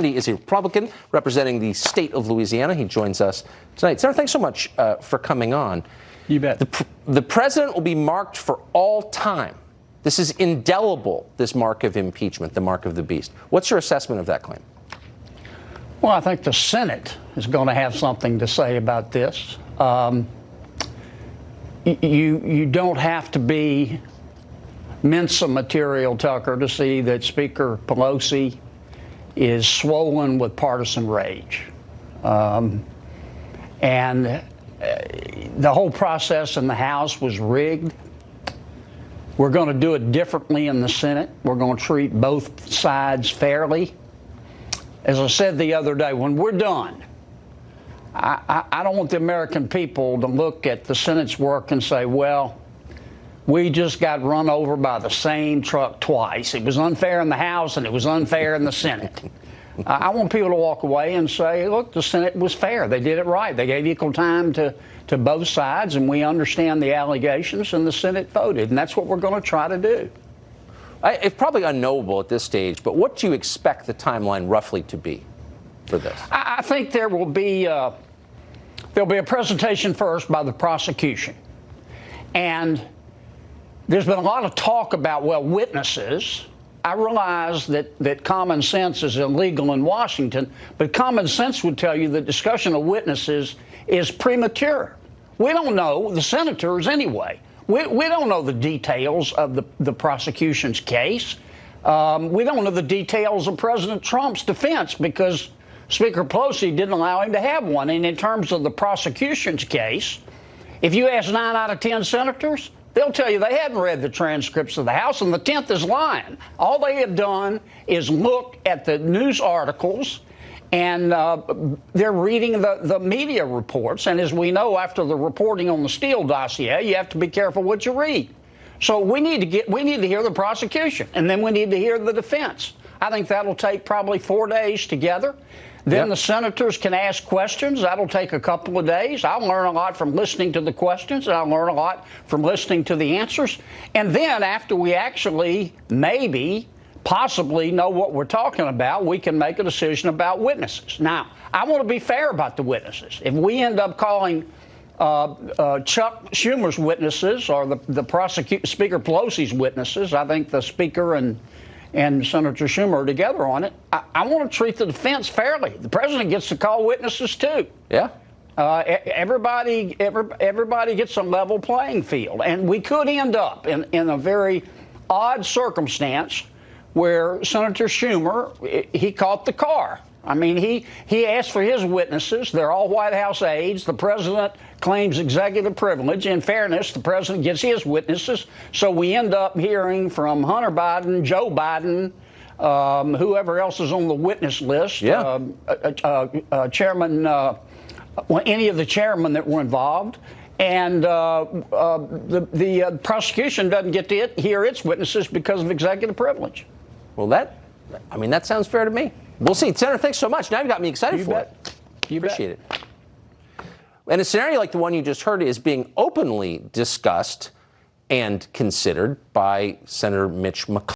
He is a Republican representing the state of Louisiana. He joins us tonight. Senator, thanks so much for coming on. You bet. The president will be marked for all time. This is indelible, this mark of impeachment, the mark of the beast. What's your assessment of that claim? Well, I think the Senate is going to have something to say about this. You don't have to be Mensa material, Tucker, to see that Speaker Pelosi is swollen with partisan rage. And the whole process in the House was rigged. We're going to do it differently in the Senate. We're going to treat both sides fairly. As I said the other day, when we're done, I don't want the American people to look at the Senate's work and say, well, we just got run over by the same truck twice. It was unfair in the House and it was unfair in the Senate. I want people to walk away and say, look, the Senate was fair. They did it right. They gave equal time to both sides, and we understand the allegations, and the Senate voted. And that's what we're going to try to do. It's probably unknowable at this stage, but what do you expect the timeline roughly to be for this? I think there'll be a presentation first by the prosecution. And there's been a lot of talk about, well, witnesses. I realize that common sense is illegal in Washington, but common sense would tell you that discussion of witnesses is premature. We don't know, the senators anyway. We don't know the details of the prosecution's case. We don't know the details of President Trump's defense because Speaker Pelosi didn't allow him to have one. And in terms of the prosecution's case, if you ask 9 out of 10 senators, they'll tell you they hadn't read the transcripts of the House, and the 10th is lying. All they have done is look at the news articles, and they're reading the media reports. And as we know, after the reporting on the Steele dossier, you have to be careful what you read. So we need to hear the prosecution, and then we need to hear the defense. I think that'll take probably 4 days together. Then the senators can ask questions. That'll take a couple of days. I'll learn a lot from listening to the questions, and I'll learn a lot from listening to the answers. And then after we actually possibly know what we're talking about, we can make a decision about witnesses. Now, I want to be fair about the witnesses. If we end up calling Chuck Schumer's witnesses or the Speaker Pelosi's witnesses, I think the Speaker and Senator Schumer are together on it. I want to treat the defense fairly. The president gets to call witnesses too. Yeah. Everybody gets a level playing field, and we could end up in a very odd circumstance where Senator Schumer, he caught the car. I mean, he asked for his witnesses. They're all White House aides. The president claims executive privilege. In fairness, the president gets his witnesses. So we end up hearing from Hunter Biden, Joe Biden, whoever else is on the witness list, chairman, any of the chairmen that were involved. And the prosecution doesn't get to hear its witnesses because of executive privilege. Well, that sounds fair to me. We'll see. Senator, thanks so much. Now you got me excited for it. Appreciate it. And a scenario like the one you just heard is being openly discussed and considered by Senator Mitch McConnell.